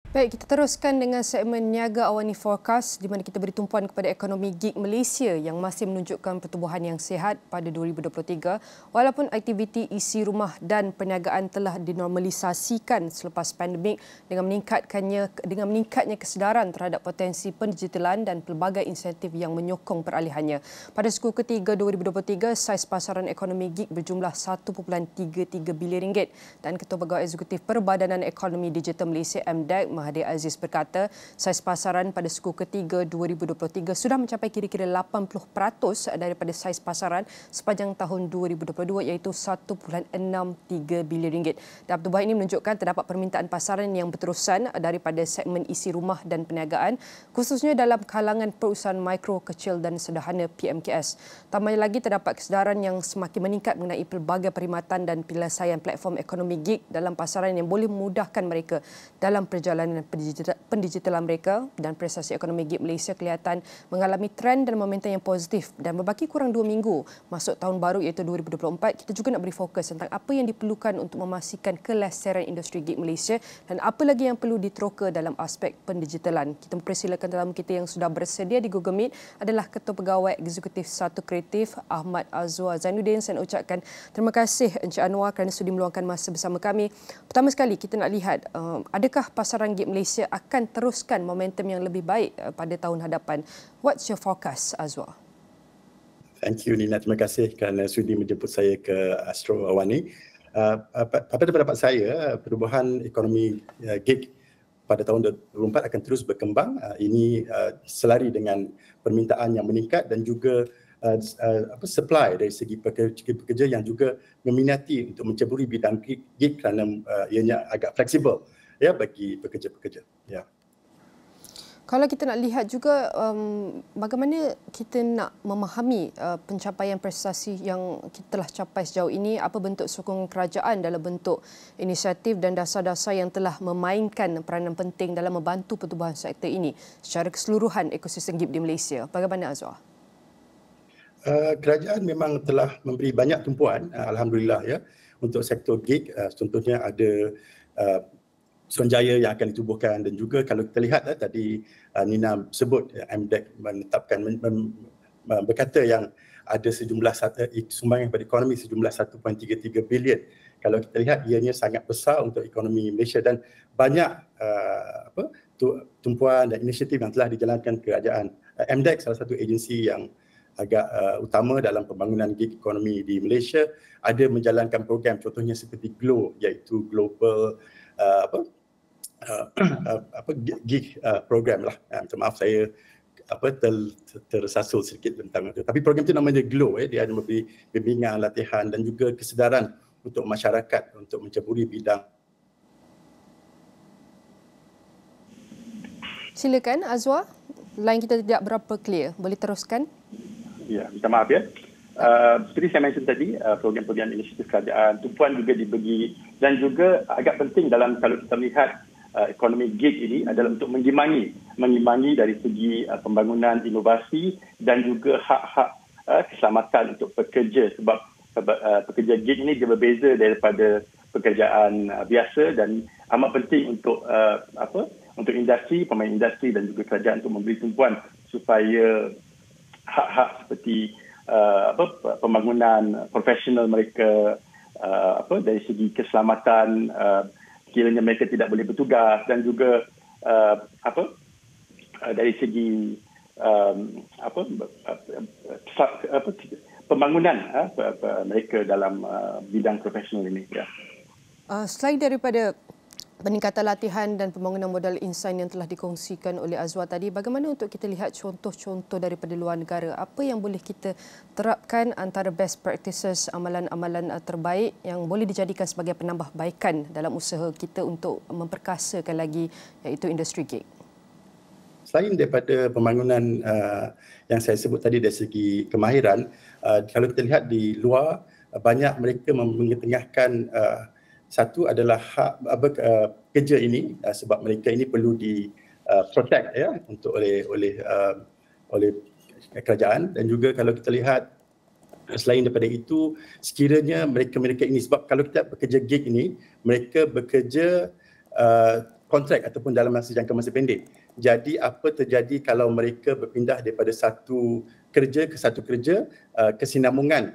Baik, kita teruskan dengan segmen Niaga Awani Forecast di mana kita beri tumpuan kepada ekonomi gig Malaysia yang masih menunjukkan pertumbuhan yang sihat pada 2023 walaupun aktiviti isi rumah dan perniagaan telah dinormalisasikan selepas pandemik dengan meningkatnya kesedaran terhadap potensi pendigitalan dan pelbagai insentif yang menyokong peralihannya. Pada suku ketiga 2023, saiz pasaran ekonomi gig berjumlah 1.33 bilion ringgit dan Ketua Pegawai Eksekutif Perbadanan Ekonomi Digital Malaysia MDEC Mahathir Aziz berkata, saiz pasaran pada suku ketiga 2023 sudah mencapai kira-kira 80% daripada saiz pasaran sepanjang tahun 2022 iaitu 1.63 bilion ringgit. Dan pertumbuhan ini menunjukkan terdapat permintaan pasaran yang berterusan daripada segmen isi rumah dan perniagaan khususnya dalam kalangan perusahaan mikro, kecil dan sederhana PMKS. Tambahnya lagi terdapat kesedaran yang semakin meningkat mengenai pelbagai perkhidmatan dan penyelesaian platform ekonomi gig dalam pasaran yang boleh memudahkan mereka dalam perjalanan pendigitalan mereka dan prestasi ekonomi gig Malaysia kelihatan mengalami trend dan momentum yang positif dan berbaki kurang 2 minggu masuk tahun baru iaitu 2024 kita juga nak beri fokus tentang apa yang diperlukan untuk memastikan kelestarian industri gig Malaysia dan apa lagi yang perlu diteroka dalam aspek pendigitalan. Kita mempersilakan tetamu kita yang sudah bersedia di Google Meet adalah Ketua Pegawai Eksekutif Satu Kreatif Ahmad Azwar Zainuddin. Saya nak ucapkan terima kasih Encik Anwar kerana sudi meluangkan masa bersama kami. Pertama sekali kita nak lihat adakah pasaran gig Malaysia akan teruskan momentum yang lebih baik pada tahun hadapan. What's your forecast, Azwar? Thank you Nina, terima kasih kerana sudi menjemput saya ke Astro Awani. Pada pendapat saya, pertumbuhan ekonomi gig pada tahun 2024 akan terus berkembang. Ini selari dengan permintaan yang meningkat dan juga supply dari segi pekerja yang juga meminati untuk menceburi bidang gig kerana ianya agak fleksibel ya bagi pekerja-pekerja. Ya. Kalau kita nak lihat juga bagaimana kita nak memahami pencapaian prestasi yang kita telah capai sejauh ini, apa bentuk sokongan kerajaan dalam bentuk inisiatif dan dasar-dasar yang telah memainkan peranan penting dalam membantu pertumbuhan sektor ini secara keseluruhan ekosistem gig di Malaysia. Bagaimana Azwar? Kerajaan memang telah memberi banyak tumpuan, alhamdulillah ya, untuk sektor gig. Contohnya ada Suruhanjaya yang akan ditubuhkan dan juga kalau kita lihat tadi Nina sebut MDEC menetapkan berkata yang ada sejumlah sumbangan kepada ekonomi sejumlah 1.33 bilion. Kalau kita lihat ianya sangat besar untuk ekonomi Malaysia dan banyak tumpuan dan inisiatif yang telah dijalankan kerajaan. MDEC salah satu agensi yang agak utama dalam pembangunan gig ekonomi di Malaysia, ada menjalankan program contohnya seperti GLOW iaitu Global gig program lah. Minta maaf saya tersasul sedikit tentang itu. Tapi program itu namanya GLOW. Dia ada memberi bimbingan, latihan dan juga kesedaran untuk masyarakat untuk menceburi bidang. Silakan Azwar. Line kita tidak berapa clear. Boleh teruskan? Ya, minta maaf ya. Seperti saya mention tadi, program-program inisiatif kerajaan, tumpuan juga dibagi dan juga agak penting dalam kalau kita melihat ekonomi gig ini adalah untuk mengimbangi dari segi pembangunan inovasi dan juga hak-hak keselamatan untuk pekerja sebab pekerja gig ini dia berbeza daripada pekerjaan biasa dan amat penting untuk untuk industri, pemain industri dan juga kerajaan untuk memberi tumpuan supaya hak-hak seperti pembangunan profesional mereka dari segi keselamatan kiranya mereka tidak boleh bertugas dan juga dari segi pembangunan mereka dalam bidang profesional ini. Ya. Selain daripada peningkatan latihan dan pembangunan modal insan yang telah dikongsikan oleh Azwar tadi, bagaimana untuk kita lihat contoh-contoh daripada luar negara? Apa yang boleh kita terapkan antara best practices, amalan-amalan terbaik yang boleh dijadikan sebagai penambahbaikan dalam usaha kita untuk memperkasakan lagi iaitu industri gig? Selain daripada pembangunan yang saya sebut tadi dari segi kemahiran, kalau kita lihat di luar, banyak mereka mengetengahkan satu adalah hak pekerja ini sebab mereka ini perlu di protect ya untuk oleh kerajaan dan juga kalau kita lihat selain daripada itu sekiranya mereka ini sebab kalau kita bekerja gig ini mereka bekerja kontrak ataupun dalam masa pendek. Jadi apa terjadi kalau mereka berpindah daripada satu kerja ke satu kerja, kesinambungan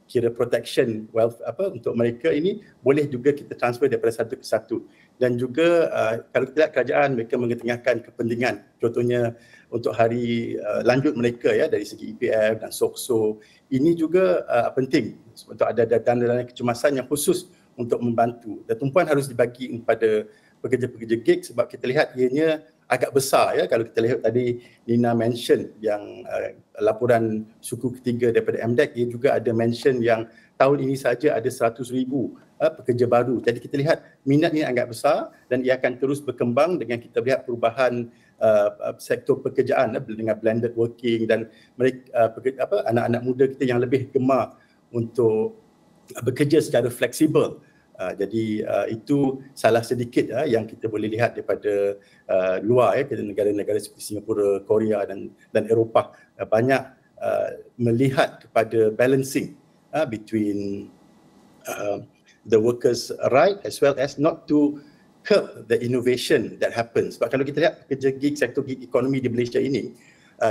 kira protection wealth untuk mereka ini boleh juga kita transfer daripada satu ke satu. Dan juga kalau kita lihat kerajaan mereka mengetengahkan kepentingan, contohnya untuk hari lanjut mereka ya dari segi EPF dan SOCSO, ini juga penting untuk ada dana kecemasan yang khusus untuk membantu. Dan tumpuan harus dibagi kepada pekerja-pekerja gig sebab kita lihat ianya agak besar ya. Kalau kita lihat tadi Nina mention yang laporan suku ketiga daripada MDEC, ia juga ada mention yang tahun ini saja ada 100,000 pekerja baru. Jadi kita lihat minat ini agak besar dan ia akan terus berkembang dengan kita lihat perubahan sektor pekerjaan dengan blended working dan mereka anak-anak muda kita yang lebih gemar untuk bekerja secara fleksibel. Jadi itu salah sedikit yang kita boleh lihat daripada luar ya, negara-negara seperti Singapura, Korea dan Eropah banyak melihat kepada balancing between the workers' right as well as not to curb the innovation that happens. Sebab kalau kita lihat pekerja gig, sektor gig ekonomi di Malaysia ini,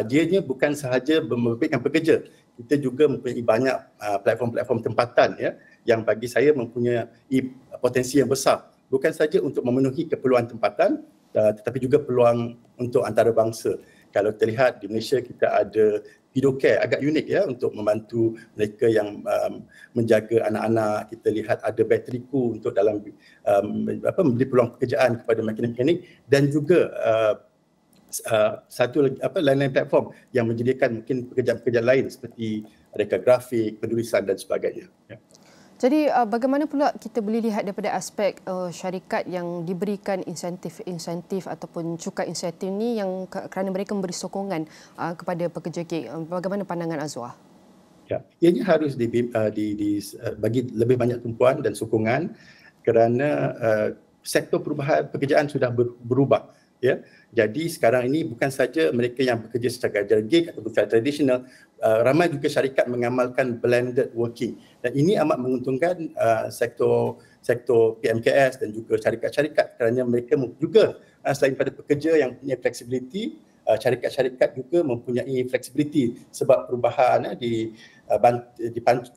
dianya bukan sahaja memberikan pekerja, kita juga mempunyai banyak platform-platform tempatan ya yang bagi saya mempunyai potensi yang besar, bukan saja untuk memenuhi keperluan tempatan tetapi juga peluang untuk antarabangsa. Kalau kita lihat di Malaysia kita ada Pidocare, agak unik ya untuk membantu mereka yang menjaga anak-anak. Kita lihat ada Bateriku untuk dalam memberi peluang pekerjaan kepada mekanik-mekanik dan juga satu lain-lain platform yang menyediakan mungkin pekerjaan-pekerjaan lain seperti reka grafik, penulisan dan sebagainya. Ya. Jadi bagaimana pula kita boleh lihat daripada aspek syarikat yang diberikan insentif ataupun cukai insentif ni yang kerana mereka memberi sokongan kepada pekerja gig. Bagaimana pandangan Azwar? Ya, ianya harus bagi lebih banyak tumpuan dan sokongan kerana sektor perubahan pekerjaan sudah berubah. Ya, jadi sekarang ini bukan saja mereka yang bekerja secara gig atau secara tradisional, ramai juga syarikat mengamalkan blended working dan ini amat menguntungkan sektor PMKS dan juga syarikat-syarikat kerana mereka juga selain pada pekerja yang punya flexibility, syarikat-syarikat juga mempunyai flexibility sebab perubahan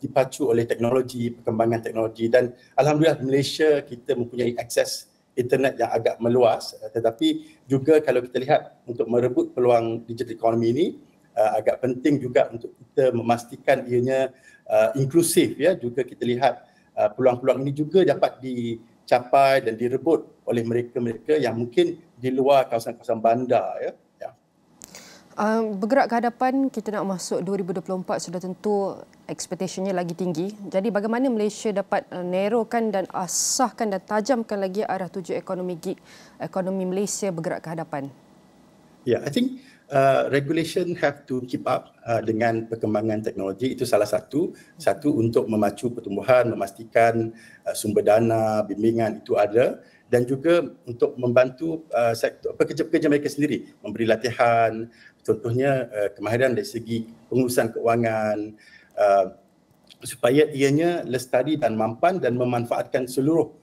dipacu oleh teknologi, perkembangan teknologi dan alhamdulillah di Malaysia kita mempunyai akses internet yang agak meluas, tetapi juga kalau kita lihat untuk merebut peluang digital economy ini agak penting juga untuk kita memastikan ianya inklusif ya. Juga kita lihat peluang-peluang ini juga dapat dicapai dan direbut oleh mereka-mereka yang mungkin di luar kawasan-kawasan bandar ya. Bergerak ke hadapan, kita nak masuk 2024 sudah tentu expectationnya lagi tinggi. Jadi bagaimana Malaysia dapat narrowkan dan asahkan dan tajamkan lagi arah tuju ekonomi gig, ekonomi Malaysia bergerak ke hadapan? Yeah, I think regulation have to keep up dengan perkembangan teknologi. Itu salah satu untuk memacu pertumbuhan, memastikan sumber dana, bimbingan itu ada dan juga untuk membantu sektor pekerja-pekerja mereka sendiri memberi latihan, contohnya kemahiran dari segi pengurusan keuangan supaya ianya lestari dan mampan dan memanfaatkan seluruh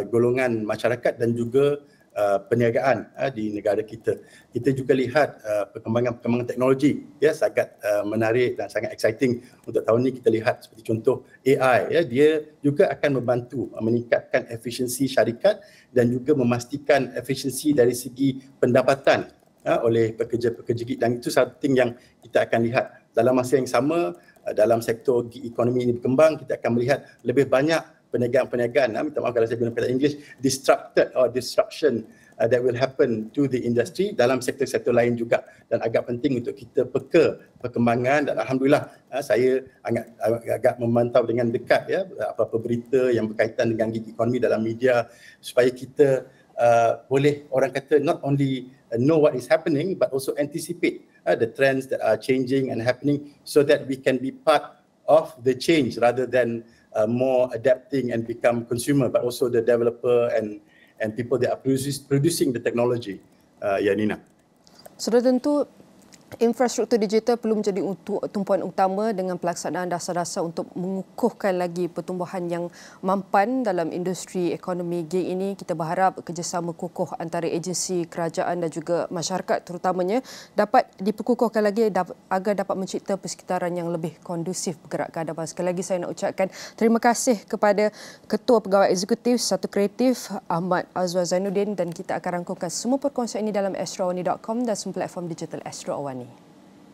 golongan masyarakat dan juga perniagaan di negara kita. Kita juga lihat perkembangan teknologi ya sangat menarik dan sangat exciting untuk tahun ini. Kita lihat seperti contoh AI ya, dia juga akan membantu meningkatkan efisiensi syarikat dan juga memastikan efisiensi dari segi pendapatan oleh pekerja-pekerja gig dan itu satu thing yang kita akan lihat dalam masa yang sama dalam sektor gig ekonomi ini berkembang. Kita akan melihat lebih banyak perniagaan-perniagaan, minta maaf kalau saya guna kata English, disruption that will happen to the industry dalam sektor-sektor lain juga dan agak penting untuk kita peka perkembangan dan alhamdulillah saya agak memantau dengan dekat ya apa-apa berita yang berkaitan dengan gig ekonomi dalam media supaya kita boleh orang kata not only know what is happening but also anticipate the trends that are changing and happening so that we can be part of the change rather than more adapting and become consumer but also the developer and people that are producing the technology. Ya Nina. Sudah tentu Infrastruktur digital perlu menjadi tumpuan utama dengan pelaksanaan dasar-dasar untuk mengukuhkan lagi pertumbuhan yang mampan dalam industri ekonomi gig ini. Kita berharap kerjasama kukuh antara agensi kerajaan dan juga masyarakat terutamanya dapat diperkukuhkan lagi agar dapat mencipta persekitaran yang lebih kondusif bergerak ke hadapan. Sekali lagi saya nak ucapkan terima kasih kepada Ketua Pegawai Eksekutif Satu Kreatif Ahmad Azwar Zainuddin, dan kita akan rangkumkan semua perkongsian ini dalam astro awani.com dan semua platform digital Astro Awani.